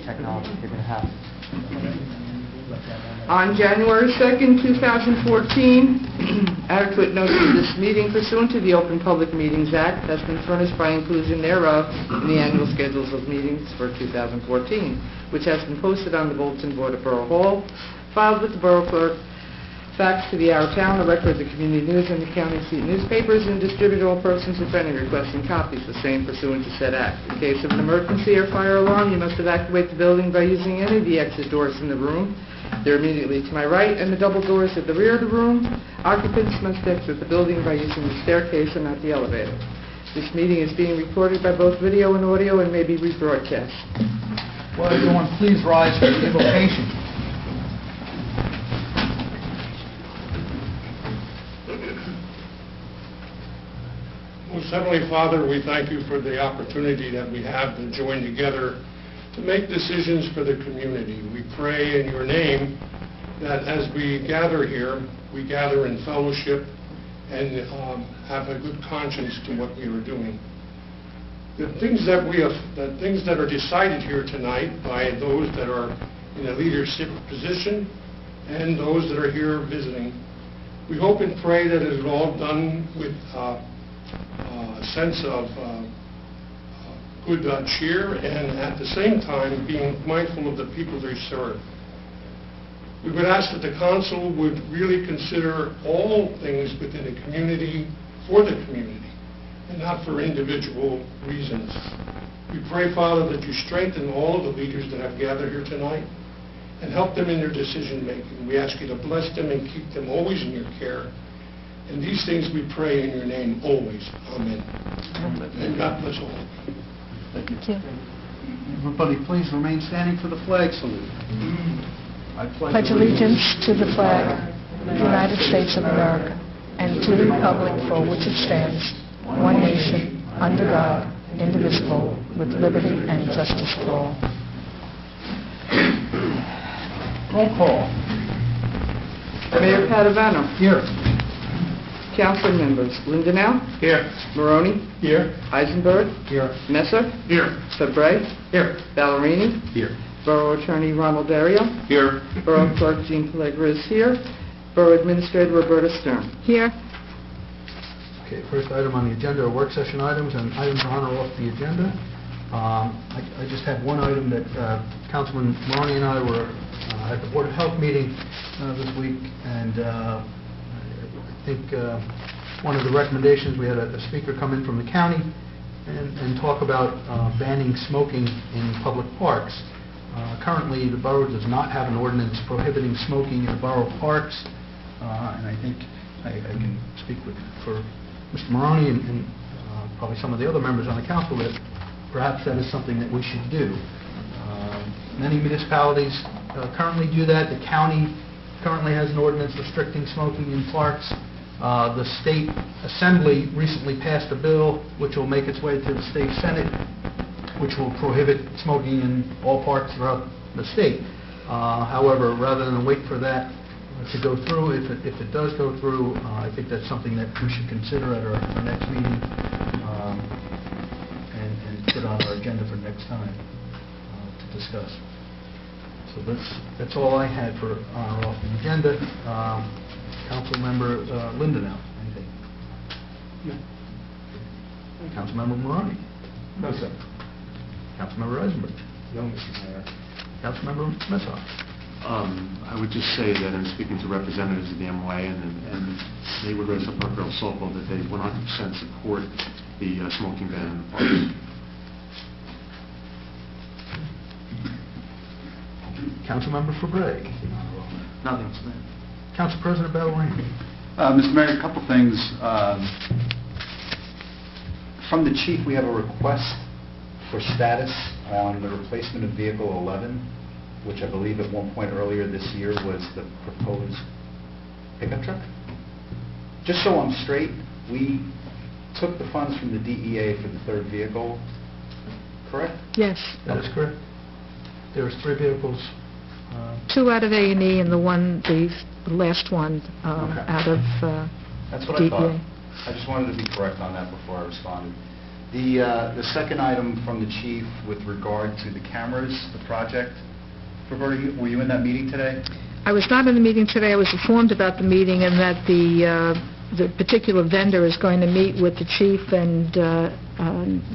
technology if you're going to have it. On January 2nd, 2014, adequate notice of this meeting pursuant to the Open Public Meetings Act has been furnished by inclusion thereof in the annual schedules of meetings for 2014, which has been posted on the bulletin board at Borough Hall, filed with the Borough Clerk, faxed to the Our Town, the record of the community news and the county seat newspapers, and distributed to all persons if any requesting copies, the same pursuant to said act. In case of an emergency or fire alarm, you must evacuate the building by using any of the exit doors in the room. They're immediately to my right, and the double doors at the rear of the room. Occupants must exit the building by using the staircase and not the elevator. This meeting is being recorded by both video and audio and may be rebroadcast. Will everyone please rise for the invocation? Most Heavenly Father, we thank you for the opportunity that we have to join together to make decisions for the community. We pray in your name that as we gather here, we gather in fellowship and have a good conscience to what we are doing. The things that are decided here tonight by those that are in a leadership position and those that are here visiting, we hope and pray that it is all done with a sense of good cheer and at the same time being mindful of the people they serve. We would ask that the council would really consider all things within the community for the community and not for individual reasons. We pray, Father, that you strengthen all of the leaders that have gathered here tonight and help them in their decision making. We ask you to bless them and keep them always in your care. And these things we pray in your name always. Amen. And God bless all. Thank you. Everybody please remain standing for the flag salute. I pledge allegiance to the flag of the United States of America and to the republic for which it stands, one nation, under God, indivisible, with liberty and justice for all. Roll call. Mayor Padovano. Here. Council members: Lindenau. Here. Maroney. Here. Eisenberg. Here. Messer. Here. Fabre. Here. Ballerini. Here. Borough Attorney Ronald Dario. Here. Borough Clerk Jean Pellegra is here. Borough Administrator Roberta Stern. Here. Okay, first item on the agenda are work session items, and items of honor off the agenda. I just had one item that Councilman Maroney and I were at the Board of Health meeting this week, and I think one of the recommendations, we had a speaker come in from the county and talk about banning smoking in public parks. Currently, the borough does not have an ordinance prohibiting smoking in the borough parks, and I think I can speak for Mr. Maroney and probably some of the other members on the council that perhaps that is something that we should do. Many municipalities currently do that. The county currently has an ordinance restricting smoking in parks. The state assembly recently passed a bill which will make its way to the state senate, which will prohibit smoking in all parks throughout the state. However, rather than wait for that to go through, if it does go through, I think that's something that we should consider at our next meeting and put on our agenda for next time to discuss. So that's all I had for honor off the agenda. Council Member Lindenau, anything? No. Council Member Maroney? No, sir. Council Member Eisenberg? No, Mr. Mayor. Council Member Messar? I would just say that in speaking to representatives of the MOA and Maywood Red Sox Park Girls Softball, that they 100% support the smoking ban in the parks. Council Member Fabre? Nothing, Mr. Mayor. Council President Ballerini? Mr. Mayor, a couple things. From the chief, we have a request for status on the replacement of Vehicle 11, which I believe at one point earlier this year was the proposed pickup truck. Just so I'm straight, we took the funds from the DEA for the third vehicle, correct? Yes. That is correct. There was 3 vehicles. 2 out of A&E and the last one Okay. out of That's what DEA. I thought. I just wanted to be correct on that before I responded. The second item from the chief with regard to the cameras, the project. Roberta, were you in that meeting today? I was not in the meeting today. I was informed about the meeting and that the particular vendor is going to meet with the chief and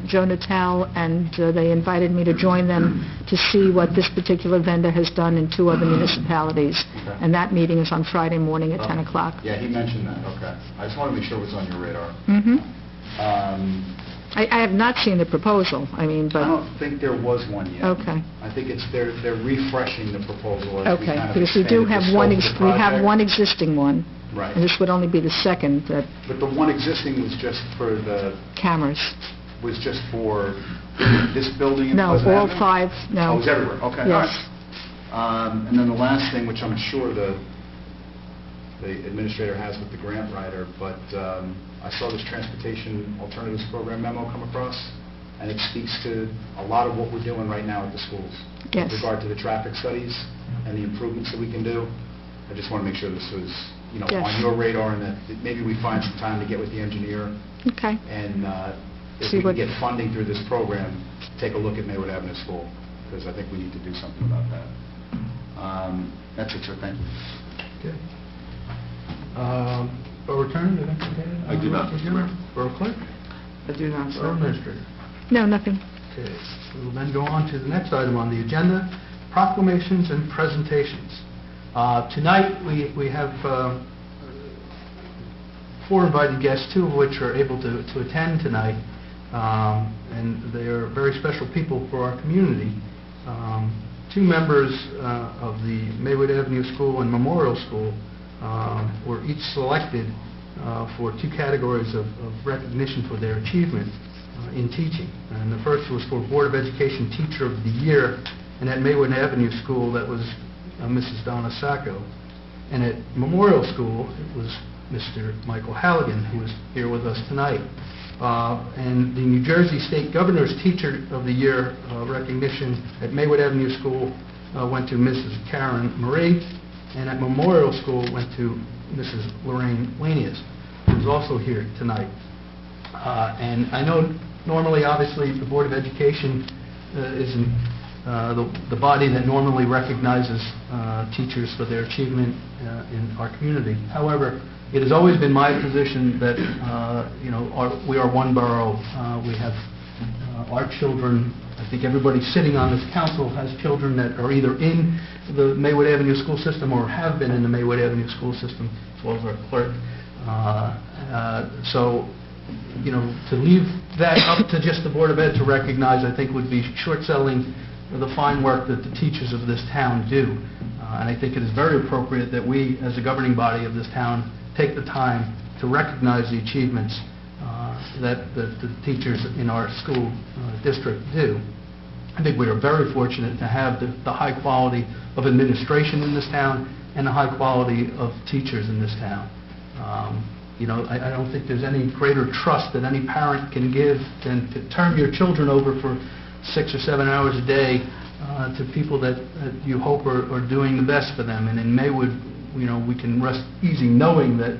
Joe Natal, and they invited me to join them to see what this particular vendor has done in 2 other municipalities. Okay. And that meeting is on Friday morning at 10 o'clock. Yeah, he mentioned that, okay. I just want to make sure it was on your radar. I have not seen the proposal, I don't think there was one yet. Okay. I think they're refreshing the proposal as we Okay, kind of because we do expanded have the one, scope of the we have project. one existing one. Right. And this would only be the second that But the one existing was just for cameras. this building in No, Pleasant all Avenue? 5, no. Oh, it was everywhere, okay. all Yes. right. And then the last thing, which I'm sure the administrator has with the grant writer, but I saw this Transportation Alternatives Program memo come across, and it speaks to a lot of what we're doing right now at the schools. Yes. With regard to the traffic studies and the improvements that we can do. I just want to make sure this was, Yes. on your radar, and that maybe we find some time to get with the engineer, Okay. and if See we can what- get funding through this program, take a look at Maywood Avenue School, because I think we need to do something about that. That's it, sir. Thank you. Okay. Borough Attorney, do you have anything? I do not, Mr. Mayor. Borough Clerk? I do not, Borough sir. Administrator? No, nothing. Okay, we will then go on to the next item on the agenda, proclamations and presentations. Tonight, we have 4 invited guests, 2 of which are able to attend tonight, and they are very special people for our community. 2 members of the Maywood Avenue School and Memorial School were each selected for 2 categories of recognition for their achievement in teaching. And the first was for Board of Education Teacher of the Year, and at Maywood Avenue School, that was Mrs. Donna Sacco. And at Memorial School, it was Mr. Michael Halligan, who is here with us tonight. And the New Jersey State Governor's Teacher of the Year recognition at Maywood Avenue School went to Mrs. Karen Marie, and at Memorial School went to Mrs. Lorraine Lanius, who is also here tonight. And I know normally, obviously, the Board of Education isn't the body that normally recognizes teachers for their achievement in our community. However, it has always been my position that we are one borough. We have our children. I think everybody sitting on this council has children that are either in the Maywood Avenue school system or have been in the Maywood Avenue school system, as well as our clerk. So, to leave that up to just the Board of Ed to recognize, I think would be short-selling the fine work that the teachers of this town do. And I think it is very appropriate that we, as a governing body of this town, take the time to recognize the achievements that the teachers in our school district do. I think we are very fortunate to have the high quality of administration in this town and the high quality of teachers in this town. I don't think there's any greater trust that any parent can give than to turn your children over for 6 or 7 hours a day to people that you hope are doing the best for them. And in Maywood, we can rest easy knowing that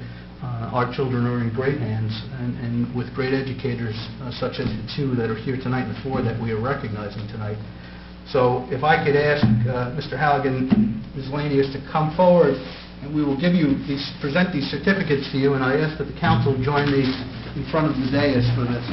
our children are in great hands and with great educators such as the 2 that are here tonight and the 4 that we are recognizing tonight. So if I could ask Mr. Halligan and Ms. Lanius to come forward, and we will present these certificates to you, and I ask that the council join me in front of the dais for this.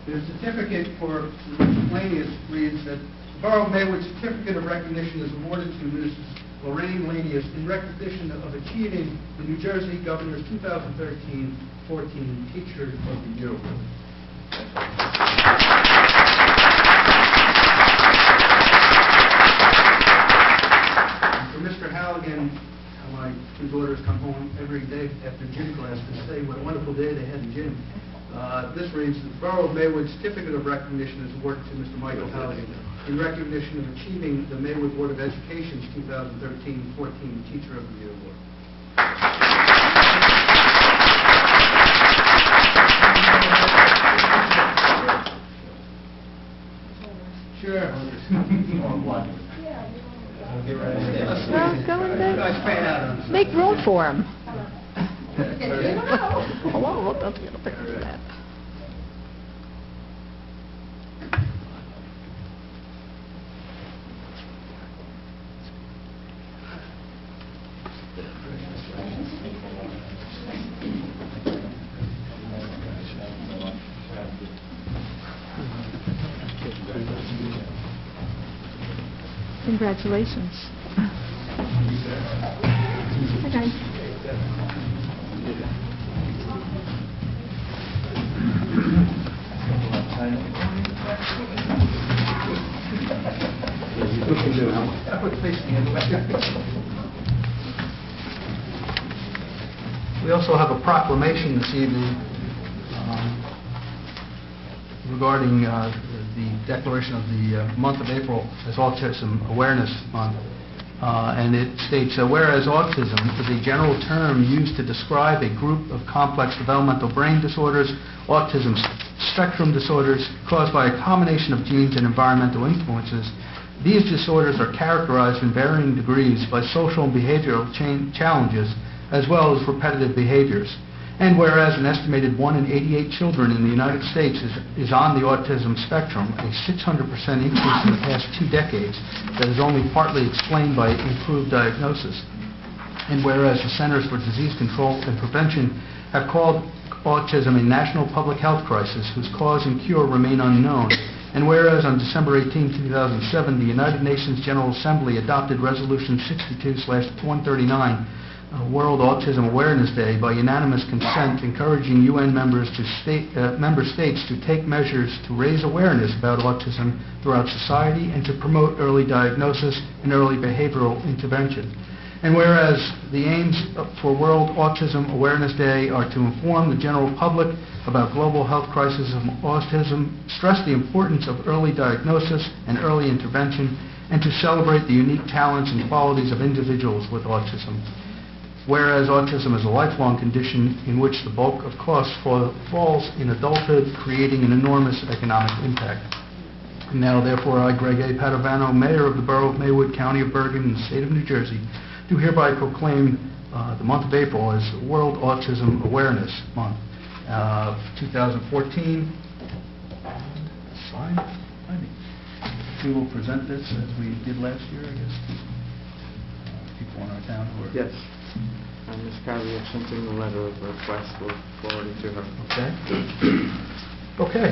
The certificate for Mrs. Lanius reads that the Borough of Maywood Certificate of Recognition is awarded to Mrs. Lorraine Lanius in recognition of achieving the New Jersey Governor's 2013-14 Teacher of the Year Award. For Mr. Halligan, my 2 daughters come home every day after gym class to say what a wonderful day they had in gym. This reads, the Borough of Maywood Certificate of Recognition is awarded to Mr. Michael Halligan in recognition of achieving the Maywood Board of Education's 2013-14 Teacher of the Year Award. Well, go in there. Make room for him. Hello, we'll get a picture of that. Congratulations. Hi, guys. We also have a proclamation this evening regarding the declaration of the month of April as Autism Awareness Month. And it states, whereas autism is a general term used to describe a group of complex developmental brain disorders, autism spectrum disorders caused by a combination of genes and environmental influences, these disorders are characterized in varying degrees by social and behavioral challenges as well as repetitive behaviors. And whereas an estimated 1 in 88 children in the United States is on the autism spectrum, a 600% increase in the past 2 decades that is only partly explained by improved diagnosis. And whereas the Centers for Disease Control and Prevention have called autism a national public health crisis whose cause and cure remain unknown. And whereas on December 18, 2007, the United Nations General Assembly adopted Resolution 62/139, World Autism Awareness Day, by unanimous consent, encouraging UN member states to take measures to raise awareness about autism throughout society and to promote early diagnosis and early behavioral intervention. And whereas the aims for World Autism Awareness Day are to inform the general public about global health crisis of autism, stress the importance of early diagnosis and early intervention, and to celebrate the unique talents and qualities of individuals with autism. Whereas autism is a lifelong condition in which the bulk of costs falls in adulthood, creating an enormous economic impact. And now, therefore, I, Greg A. Padovano, Mayor of the Borough of Maywood, County of Bergen, and the State of New Jersey, do hereby proclaim the month of April as World Autism Awareness Month 2014. We will present this as we did last year, I guess, to people in our town who are... Yes. Ms. Carrier sent in the letter of request. We'll forward it to her. Okay.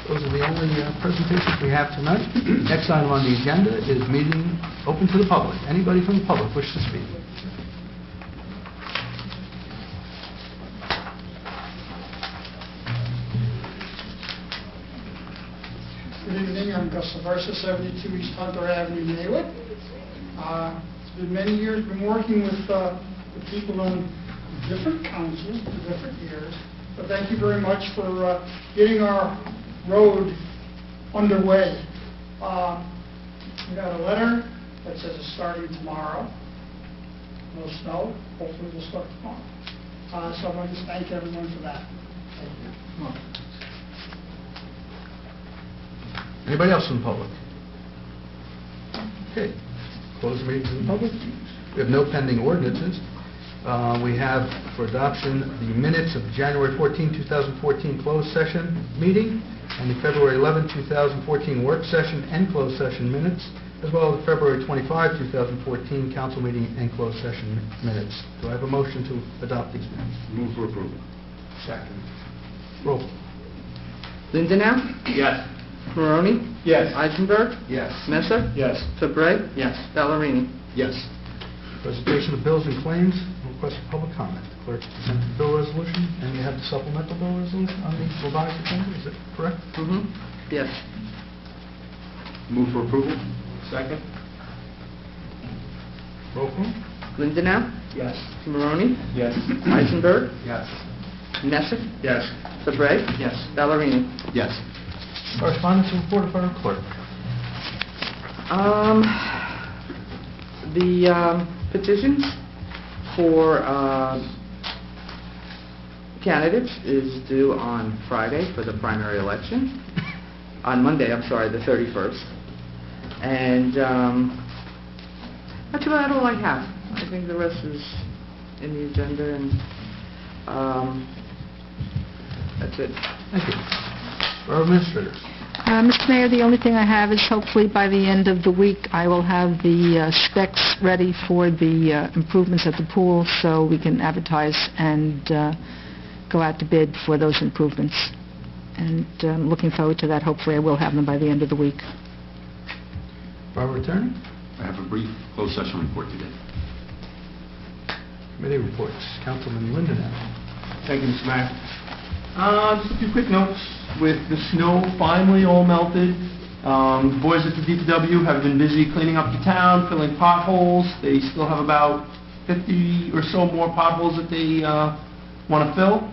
Those are the only presentations we have tonight. Next item on the agenda is meeting open to the public. Anybody from the public wish to speak? Good evening, I'm Gus Laversa, 72 East Hunter Avenue, Maywood. It's been many years, been working with people on different councils for different years, but thank you very much for getting our road underway. We got a letter that says it's starting tomorrow. No snow, hopefully we'll start tomorrow. So I want to just thank everyone for that. Thank you. Anybody else from the public? Okay. Close the meeting to the public. We have no pending ordinances. We have for adoption the minutes of the January 14, 2014 closed session meeting and the February 11, 2014 work session and closed session minutes, as well as the February 25, 2014 council meeting and closed session minutes. Do I have a motion to adopt these minutes? Move for approval. Second. Roll. Lindenau? Yes. Maroni? Yes. Eisenberg? Yes. Messer? Yes. Fabre? Yes. Ballerini? Yes. Presentation of bills and claims. Request for public comment. Clerk present the bill resolution, and you have the supplemental bill resolution on the robotics agenda. Is that correct? Mm-hmm. Yes. Move for approval. Second. Roll call. Lindenau? Yes. Maroni? Yes. Eisenberg? Yes. Messer? Yes. Fabre? Yes. Ballerini? Yes. Correspondence and report of our clerk. The petitions for candidates is due on Friday for the primary election. on Monday, I'm sorry, the 31st. And that's about all I have. I think the rest is in the agenda, and that's it. Thank you. Borough Administrator. Mr. Mayor, the only thing I have is hopefully by the end of the week, I will have the specs ready for the improvements at the pool, so we can advertise and go out to bid for those improvements. And I'm looking forward to that. Hopefully I will have them by the end of the week. Borough Attorney. I have a brief closed session report today. Committee reports. Councilman Lindenau. Thank you, Mr. Mayor. Just a few quick notes. With the snow finally all melted, boys at the DPW have been busy cleaning up the town, filling potholes. They still have about 50 or so more potholes that they want to fill.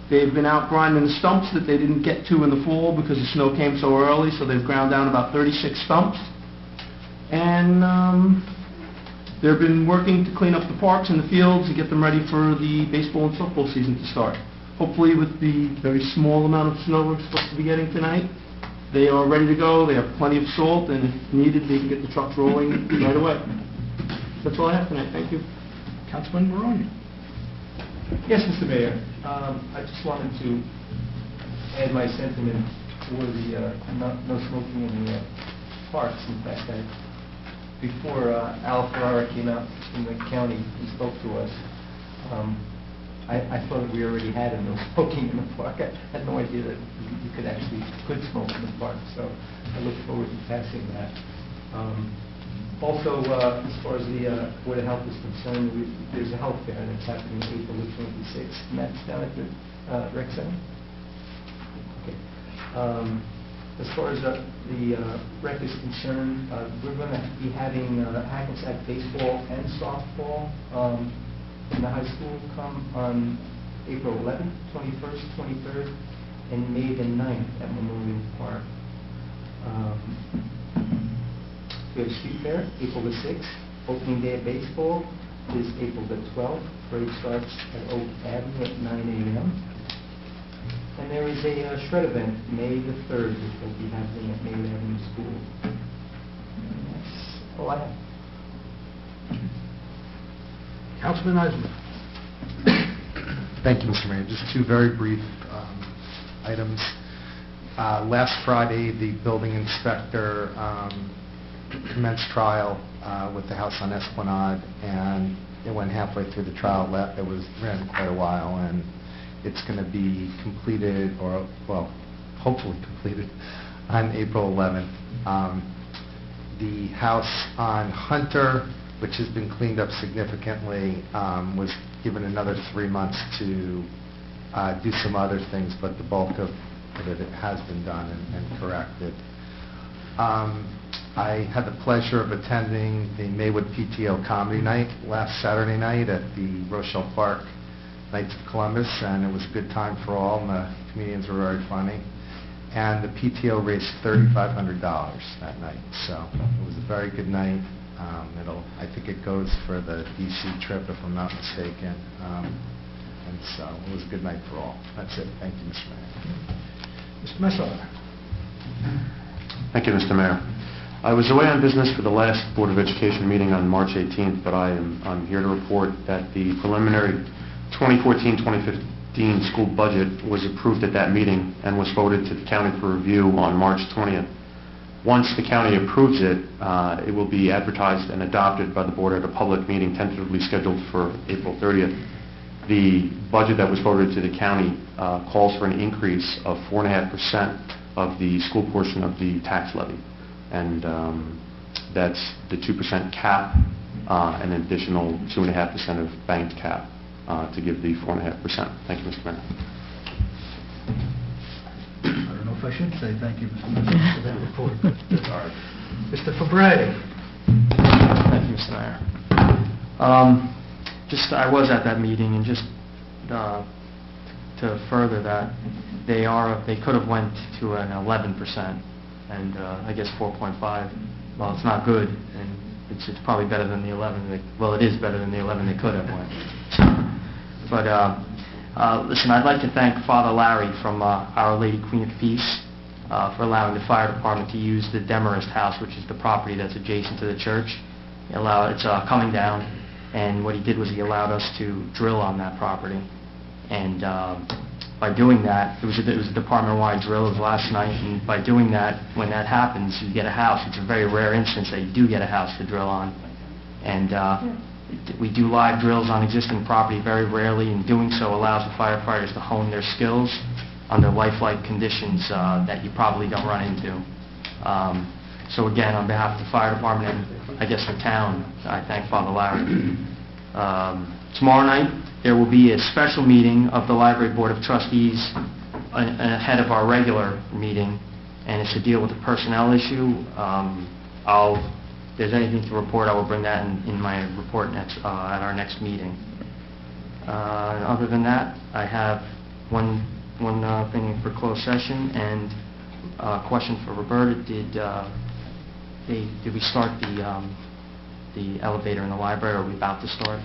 They've been out grinding the stumps that they didn't get to in the fall because the snow came so early, so they've ground down about 36 stumps. And they've been working to clean up the parks and the fields and get them ready for the baseball and softball season to start. Hopefully, with the very small amount of snow we're supposed to be getting tonight, they are ready to go. They have plenty of salt, and if needed, they can get the trucks rolling right away. That's all I have tonight. Thank you. Councilman Moroni. Yes, Mr. Mayor. I just wanted to add my sentiment for the no smoking in the parks. In fact, before Al Ferrara came out from the county and spoke to us, I thought that we already had a no smoking in the park. I had no idea that you could smoke in the park, so I look forward to passing that. Also, as far as the Board of Health is concerned, there's a health fair that's happening April the 26th, and that's down at the rec center. Okay. As far as the rec is concerned, we're going to be having Hackensack baseball and softball in the high school come on April 11th, 21st, 23rd, and May the 9th at Memorial Park. We have street fair, April the 6th. Opening day of baseball is April the 12th. Parade starts at Oak Avenue at 9 a.m. And there is a shred event, May the 3rd, which will be happening at Maywood Avenue School. And that's all I have. Councilman Eisner. Thank you, Mr. Mayor. Just two very brief items. Last Friday, the building inspector commenced trial with the house on Esplanade, and it went halfway through the trial. It ran quite a while, and it's going to be completed, or, well, hopefully completed, on April 11th. The house on Hunter, which has been cleaned up significantly, was given another 3 months to do some other things, but the bulk of it has been done and corrected. I had the pleasure of attending the Maywood PTO Comedy Night last Saturday night at the Rochelle Park Knights of Columbus, and it was a good time for all, and the comedians were very funny. And the PTO raised $3,500 that night, so it was a very good night. I think it goes for the DC trip, if I'm not mistaken. And so it was a good night for all. That's it. Thank you, Mr. Mayor. Mr. Messer. Thank you, Mr. Mayor. I was away on business for the last Board of Education meeting on March 18th, but I'm here to report that the preliminary 2014-2015 school budget was approved at that meeting and was forwarded to the county for review on March 20th. Once the county approves it, it will be advertised and adopted by the board at a public meeting tentatively scheduled for April 30th. The budget that was forwarded to the county calls for an increase of 4.5% of the school portion of the tax levy. And that's the 2% cap, an additional 2.5% of banked cap to give the 4.5%. Thank you, Mr. Mayor. I don't know if I should say thank you, Mr. Messer, for that report, but all right. Mr. Fabre. Thank you, Mr. Mayor. I was at that meeting, and just to further that, they could have went to an 11%, and I guess 4.5. Well, it's not good, and it's probably better than the 11. It is better than the 11 they could have went. But listen, I'd like to thank Father Larry from Our Lady Queen of Peace for allowing the fire department to use the Demarest house, which is the property that's adjacent to the church. It's coming down, and what he did was he allowed us to drill on that property. And by doing that, it was a department-wide drill. It was last night, and by doing that, when that happens, you get a house. It's a very rare instance that you do get a house to drill on. And we do live drills on existing property very rarely, and doing so allows the firefighters to hone their skills under lifelike conditions that you probably don't run into. So again, on behalf of the fire department and I guess the town, I thank Father Larry. Tomorrow night, there will be a special meeting of the Library Board of Trustees ahead of our regular meeting, and it's to deal with a personnel issue. If there's anything to report, I will bring that in my report at our next meeting. Other than that, I have one thing for closed session and a question for Roberta. Did we start the elevator in the library, or are we about to start?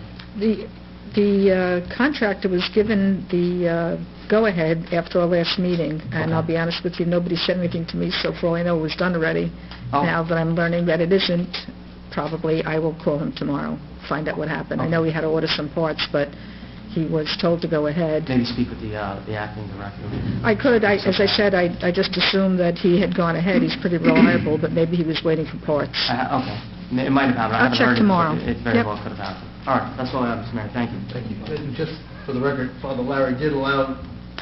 The contractor was given the go-ahead after our last meeting, and Okay. I'll be honest with you, nobody said anything to me, so for all I know, it was done already. Oh. Now that I'm learning that it isn't, probably I will call him tomorrow, find out what happened. I know he had to order some parts, but he was told to go ahead. Maybe speak with the acting director. I could. As I said, I just assumed that he had gone ahead. He's pretty reliable, but maybe he was waiting for parts. Okay. It might have happened. I I'll haven't check heard tomorrow. It very Yep. well could have happened. All right. That's all I have, Mr. Mayor. Thank you. Thank you. And just for the record, Father Larry did allow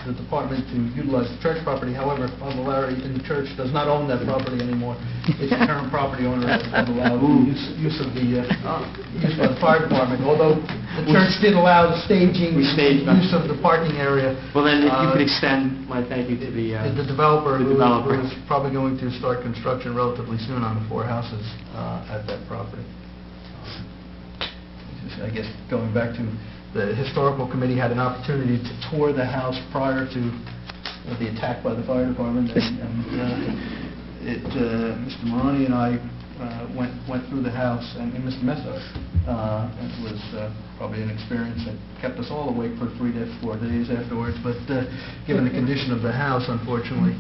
the department to utilize the church property. However, Father Larry in the church does not own that property anymore. It's the current property owner that allowed the use of the fire department. Although the church did allow the staging, We staged them. use of the parking area. Well, then, if you could extend my thank you to The developer, the who developer. is probably going to start construction relatively soon on the 4 houses at that property. I guess going back to the historical committee had an opportunity to tour the house prior to the attack by the fire department, and Mr. Maroney and I went through the house, and Mr. Messa. It was probably an experience that kept us all awake for 3 to 4 days afterwards, but given the condition of the house, unfortunately.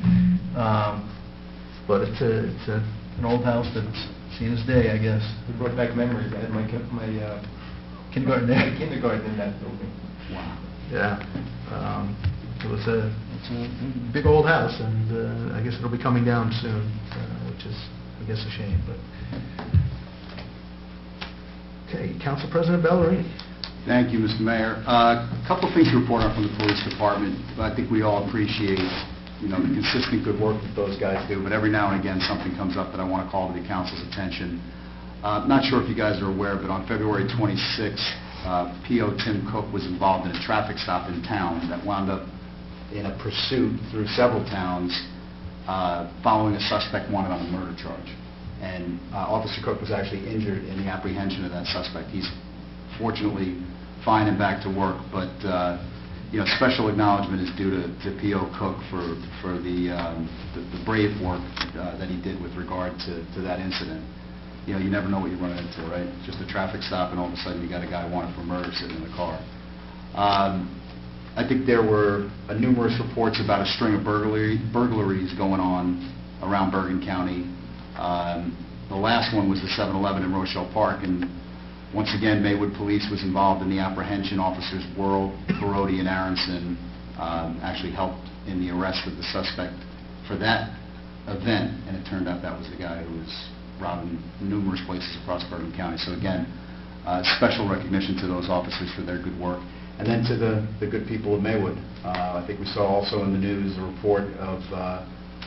But it's an old house that's seen its day, I guess. It brought back memories. I had my Kindergarten there. kindergarten in that building. Wow. Yeah. It's a big old house, and I guess it'll be coming down soon, which is, I guess, a shame. But okay, Council President Bellery. Thank you, Mr. Mayor. A couple of things to report on from the police department. I think we all appreciate, the consistent good work that those guys do, but every now and again something comes up that I want to call to the council's attention. Not sure if you guys are aware, but on February 26th, P.O. Tim Cook was involved in a traffic stop in town that wound up in a pursuit through several towns following a suspect wanted on a murder charge. And Officer Cook was actually injured in the apprehension of that suspect. He's fortunately fine and back to work, but special acknowledgement is due to P.O. Cook for the brave work that he did with regard to that incident. You never know what you're running into, right? Just a traffic stop, and all of a sudden you got a guy wanted for murder sitting in the car. I think there were numerous reports about a string of burglaries going on around Bergen County. The last one was the 7-Eleven in Rochelle Park, and once again, Maywood Police was involved in the apprehension. Officers Worrell, Parodi, and Aronson actually helped in the arrest of the suspect for that event, and it turned out that was the guy who was robbing numerous places across Bergen County. So again, special recognition to those officers for their good work. And then to the good people of Maywood. I think we saw also in the news a report of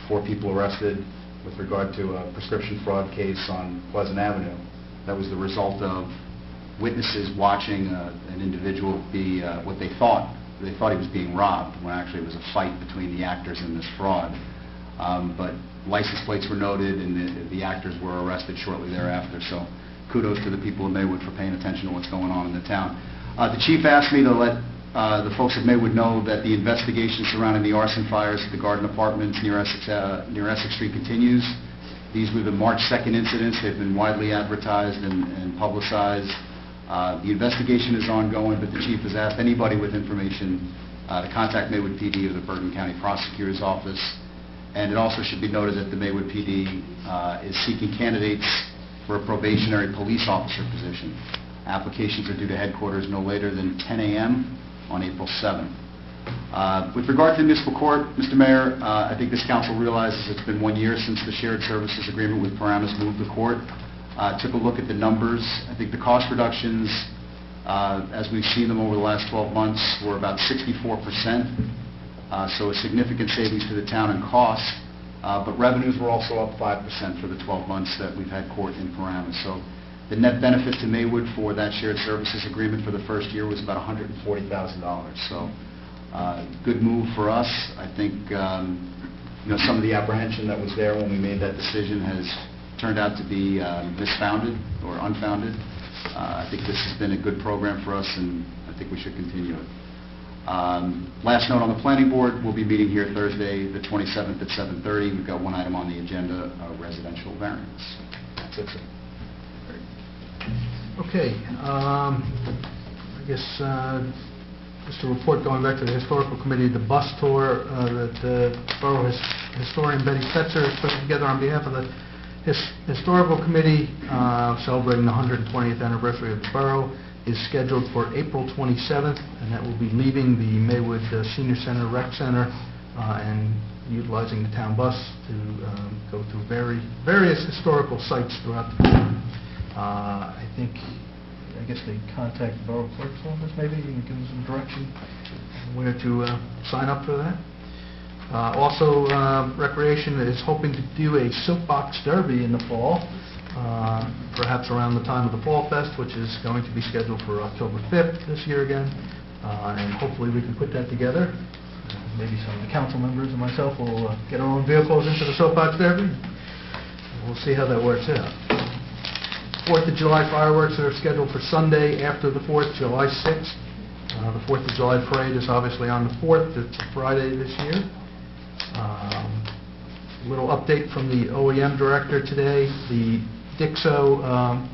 4 people arrested with regard to a prescription fraud case on Pleasant Avenue. That was the result of witnesses watching an individual be what they thought he was being robbed, when actually it was a fight between the actors in this fraud. But license plates were noted, and the actors were arrested shortly thereafter. So kudos to the people of Maywood for paying attention to what's going on in the town. The chief asked me to let the folks of Maywood know that the investigation surrounding the arson fires at the Garden Apartments near Essex Street continues. These were the March 2nd incidents. They've been widely advertised and publicized. The investigation is ongoing, but the chief has asked anybody with information to contact Maywood PD or the Bergen County Prosecutor's Office. And it also should be noted that the Maywood PD is seeking candidates for a probationary police officer position. Applications are due to headquarters no later than 10 a.m. on April 7th. With regard to the municipal court, Mr. Mayor, I think this council realizes it's been 1 year since the shared services agreement with Paramus moved the court. Took a look at the numbers. I think the cost reductions, as we've seen them over the last 12 months, were about 64%. So a significant savings to the town in cost. But revenues were also up 5% for the 12 months that we've had court in Paramus. So the net benefit to Maywood for that shared services agreement for the first year was about $140,000. So good move for us. I think some of the apprehension that was there when we made that decision has turned out to be misfounded or unfounded. I think this has been a good program for us, and I think we should continue it. Last note on the planning board, we'll be meeting here Thursday, the 27th at 7:30. We've got one item on the agenda, residential variance. That's it, sir. Okay, I guess just a report going back to the historical committee, the bus tour that the Borough historian Betty Fetzer is putting together on behalf of the historical committee celebrating the 120th anniversary of the Borough is scheduled for April 27th, and that will be leaving the Maywood Senior Center Rec Center and utilizing the town bus to go through various historical sites throughout the town. I guess they contact the Borough Clerk's office maybe and give them some direction on where to sign up for that. Also, Recreation is hoping to do a soapbox derby in the fall, perhaps around the time of the Fall Fest, which is going to be scheduled for October 5th this year again, and hopefully we can put that together. Maybe some of the council members and myself will get our own vehicles into the soapbox derby. We'll see how that works out. 4th of July fireworks are scheduled for Sunday after the 4th, July 6th. The 4th of July parade is obviously on the 4th. It's a Friday this year. A little update from the OEM director today. The Dixo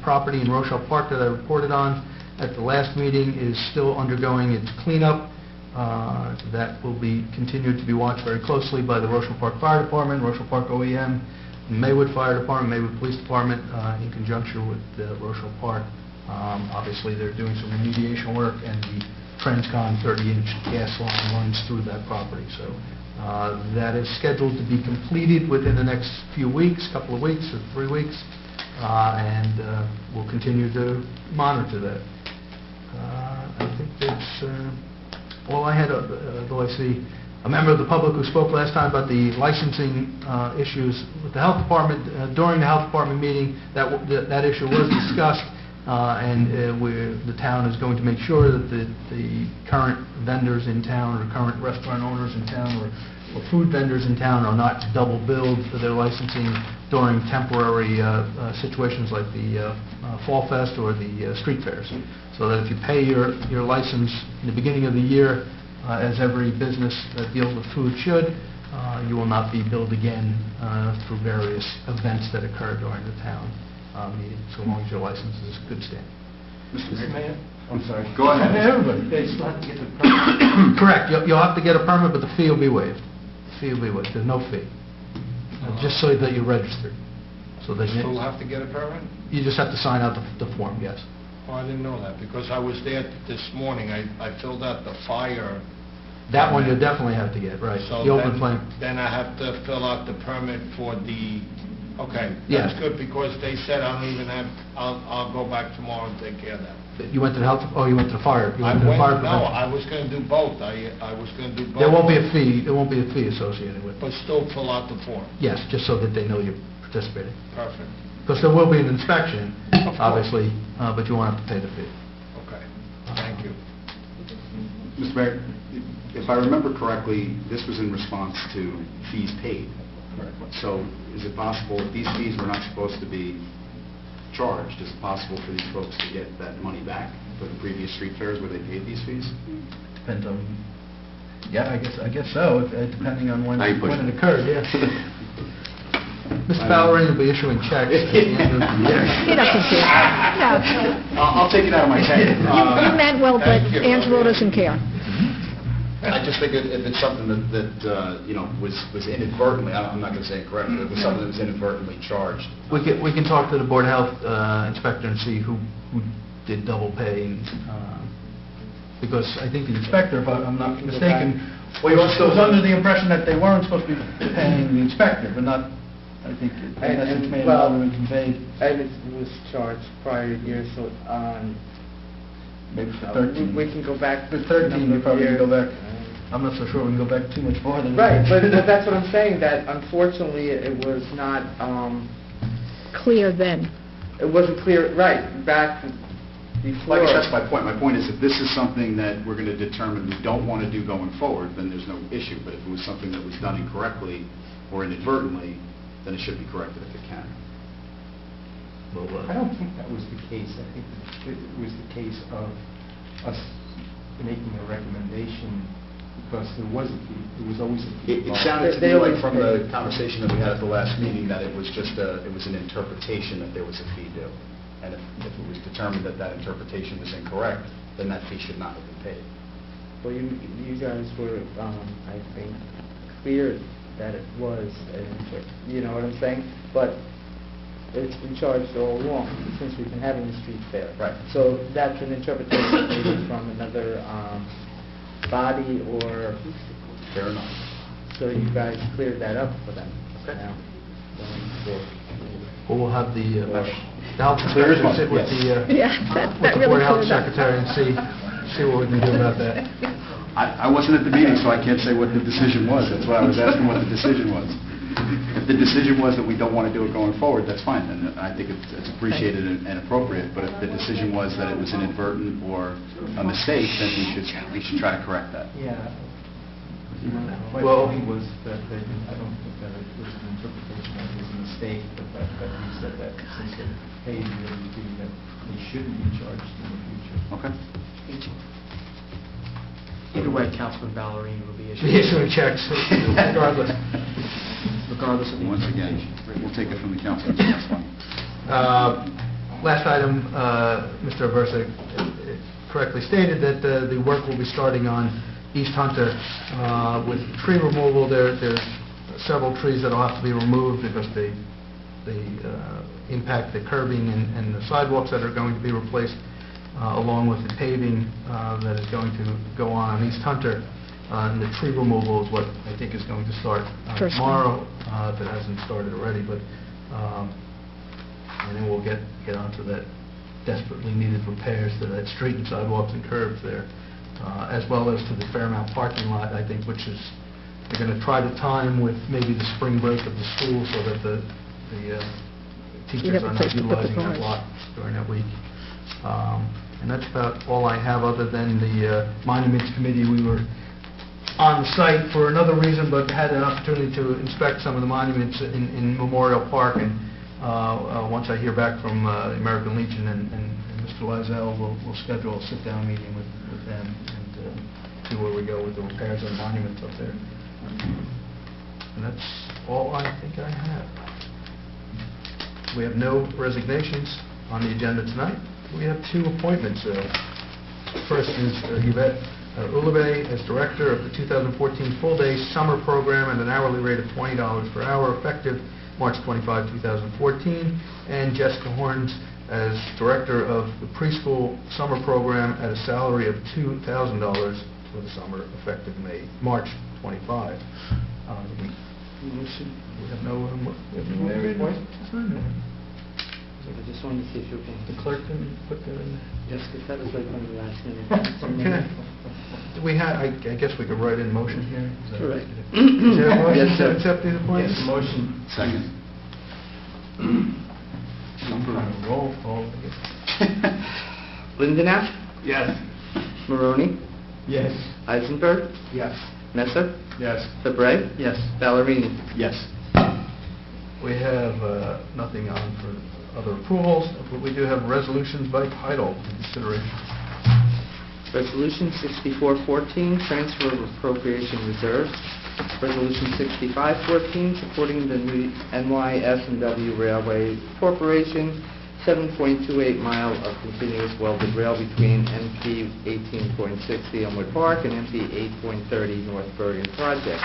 property in Rochelle Park that I reported on at the last meeting is still undergoing its cleanup. That will be continued to be watched very closely by the Rochelle Park Fire Department, Rochelle Park OEM, Maywood Fire Department, Maywood Police Department, in conjunction with Rochelle Park. Obviously, they're doing some remediation work, and the Transcon 30-inch gas line runs through that property. So that is scheduled to be completed within the next few weeks, couple of weeks or 3 weeks, and we'll continue to monitor that. I think that's all I had, though I see a member of the public who spoke last time about the licensing issues with the health department. During the health department meeting, that issue was discussed, and the town is going to make sure that the current vendors in town, or current restaurant owners in town, or food vendors in town are not double billed for their licensing during temporary situations like the Fall Fest or the street fairs. So that if you pay your license in the beginning of the year, as every business that deals with food should, you will not be billed again through various events that occur during the town meeting, so long as your license is good standing. Mr. Mayor? I'm sorry. Go ahead. Everybody. They still have to get the permit. Correct. You'll have to get a permit, but the fee will be waived. Fee will be waived. There's no fee. Just so that you're registered. So that Still have to get a permit? you just have to sign out the form, yes. Oh, I didn't know that, because I was there this morning. I filled out the fire. That one you definitely have to get, right. So The open flame. then I have to fill out the permit for the, okay, Yeah. that's good, because they said I don't even have, I'll go back tomorrow and take care of that. You went to the health, you went to the fire. You I went to the fire went, no, prevention. I was going to do both. I was going to do both. There won't be a fee, associated with it. But still fill out the form. Yes, just so that they know you're participating. Perfect. Because there will be an inspection, Of course. obviously, but you won't have to pay the fee. Okay, thank you. Mr. Mayor, if I remember correctly, this was in response to fees paid. So is it possible, if these fees were not supposed to be charged, is it possible for these folks to get that money back for the previous street fairs where they paid these fees? Depends on, yeah, I guess so, depending on when Now you push it it. occurred, yeah. Mr. Ballerine will be issuing checks at the end of the year. He doesn't care. No. I'll take it out of my tank. You meant well, but Thank you. Angelo doesn't care. I just think if it's something that you know, was inadvertently, I'm not going to say incorrectly, it was something that was inadvertently charged. We can talk to the Board of Health inspector and see who did double pay, because I think the inspector, if I'm not mistaken, was under the impression that they weren't supposed to be paying the inspector, but not, I think, the message may have been conveyed. And it was charged prior year, so Maybe for 13. we can go back. For 13, we probably can go years. back. I'm not so sure we can go back too much farther. Right, but that's what I'm saying, that unfortunately it was not, Clear then. it wasn't clear, right, back before. Like I guess that's my point. My point is if this is something that we're going to determine we don't want to do going forward, then there's no issue. But if it was something that was done incorrectly or inadvertently, then it should be corrected if it can. I don't think that was the case. I think it was the case of us making a recommendation because there was a fee. There was always a fee. It sounded to me like from the conversation that we had at the last meeting that it was just it was an interpretation that there was a fee due. And if it was determined that that interpretation was incorrect, then that fee should not have been paid. Well, you guys were, I think, clear that it was, you know what I'm saying? But it's been charged all along since we've been having the street fair. Right. So that's an interpretation maybe from another body or... Fair enough. So you guys cleared that up for them. Okay. Now, We'll have the health Clear as inspector sit with mud, the Yeah, with that the Board really of Health cleared up. secretary and see what we can do about that. I wasn't at the meeting, so I can't say what the decision was. That's why I was asking what the decision was. If the decision was that we don't want to do it going forward, that's fine, then I think it's appreciated and appropriate. But if the decision was that it was inadvertent or a mistake, then we should try to correct that. Yeah. Well- My point was that I don't think that it was an interpretation that it was a mistake, but that we said that since they paid the fee, that they shouldn't be charged in the future. Okay. Either way, Councilman Ballerini will be Be issuing checks regardless. regardless of the... Once again, we'll take it from the council. That's fine. Last item, Mr. Aversa correctly stated that the work will be starting on East Hunter with tree removal. There's several trees that will have to be removed because they impact the curbing and the sidewalks that are going to be replaced, along with the paving that is going to go on East Hunter. And the tree removal is what I think is going to start First tomorrow, if it hasn't started already, but and then we'll get onto that desperately needed repairs to that street and sidewalks and curbs there, as well as to the Fairmount parking lot, I think, which is, they're going to try to time with maybe the spring break of the school so that the teachers have a are place not to put the utilizing that cars. lot during that week. And that's about all I have, other than the Monuments Committee. We were on the site for another reason, but had an opportunity to inspect some of the monuments in Memorial Park, and once I hear back from the American Legion and Mr. Lizell, we'll schedule a sit-down meeting with them and see where we go with the repairs on monuments up there. And that's all I think I have. We have no resignations on the agenda tonight. We have two appointments. First is Yvette Ulube as Director of the 2014 Full-Day Summer Program at an hourly rate of $20 per hour, effective March 25, 2014, and Jessica Horns as Director of the Preschool Summer Program at a salary of $2,000 for the summer, effective March 25. We have no appointments. I just wanted to see if you can... The clerk can put that in. Yes, because that was like one of the last minutes. Okay. Do we have, I guess we could write in motion here? Is that- Correct. Is there a motion Yes, to sir. accept these appointments? Yes, motion. Second. Roll call, I guess. Lindenau, Yes. Maroney, Yes. Eisenberg, Yes. Messer, Yes. Fabre, Yes. Ballerini. Yes. We have nothing on for other approvals, but we do have resolutions by title for consideration. Resolution 6414, transfer of appropriation reserves. Resolution 6514, supporting the new NYS&W Railway Corporation, 7.28 mile of continuous welded rail between MP 18.60 Elmwood Park and MP 8.30 North Bergen project.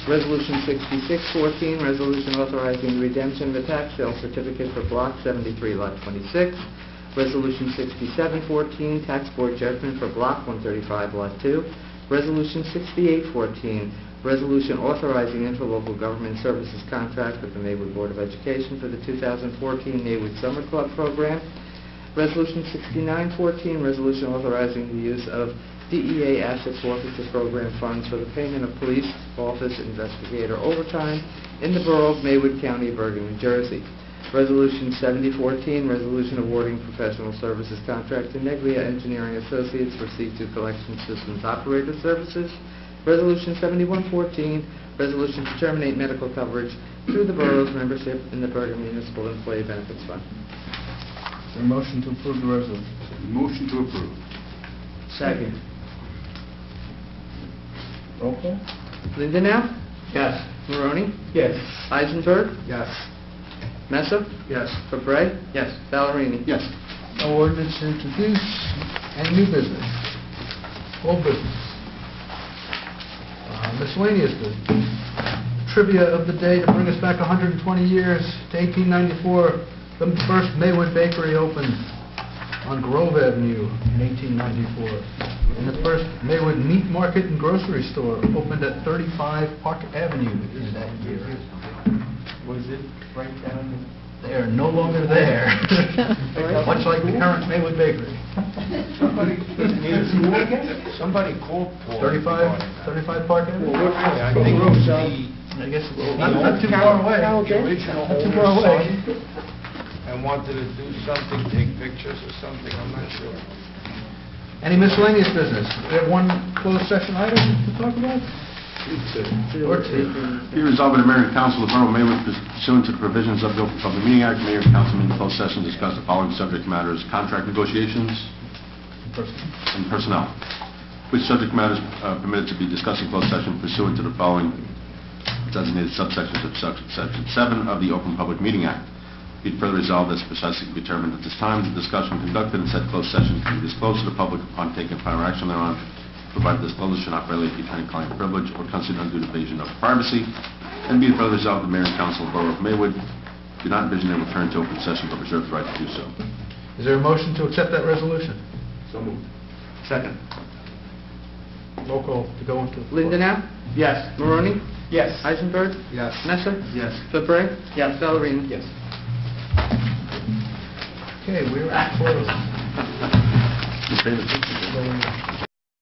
Resolution 6614, resolution authorizing the redemption of a tax sale certificate for Block 73, Lot 26. Resolution 6714, tax board judgment for Block 135, Lot 2. Resolution 6814, resolution authorizing interlocal government services contract with the Maywood Board of Education for the 2014 Maywood Summer Club program. Resolution 6914, resolution authorizing the use of DEA asset forfeiture program funds for the payment of police office investigator overtime in the Borough of Maywood, County of Bergen, New Jersey. Resolution 7014, resolution awarding professional services contract to Neglia Engineering Associates for C2 Collection Systems Operator Services. Resolution 7114, resolution to terminate medical coverage through the borough's membership in the Bergen Municipal Employee Benefits Fund. Is there a motion to approve the resolution? Motion to approve. Second. Roll call? Lindenau? Yes. Maroni? Yes. Eisenberg? Yes. Mesa? Yes. Fabre? Yes. Ballerini? Yes. No ordinance introduced. Any new business? Old business? Miscellaneous business. Trivia of the day to bring us back 120 years to 1894. The first Maywood Bakery opened on Grove Avenue in 1894. And the first Maywood Meat Market and Grocery Store opened at 35 Park Avenue in that year. Was it right down in... They are no longer there, much like the current Maywood Bakery. Somebody called Paul. 35 Park Avenue? I think it was I guess not too far away. the original Not too far away. and wanted to do something, take pictures or something, I'm not sure. Any miscellaneous business? We have one closed session item to talk about? Or two. Be resolved by the Mayor and Council of the Borough of Maywood pursuant to the provisions of the Open Public Meeting Act, Mayor and Council meet in closed session to discuss the following subject matters: contract negotiations and personnel. Which subject matters permitted to be discussed in closed session pursuant to the following designated subsections of Section 7 of the Open Public Meeting Act. Be it further resolved as precisely determined at this time, the discussion conducted in said closed session can be disclosed to the public upon taking final action thereon, provided disclosure should not violate the attorney-client privilege or constitute undue invasion of privacy. And be it further resolved, the Mayor and Council of the Borough of Maywood do not envision a return to open session but reserve the right to do so. Is there a motion to accept that resolution? So moved. Second. Roll call to go into... Lindenau? Yes. Maroni? Yes. Eisenberg? Yes. Mesa? Yes. Fabre? Yes. Ballerini? Yes. Okay, we're at close. Your favorite picture.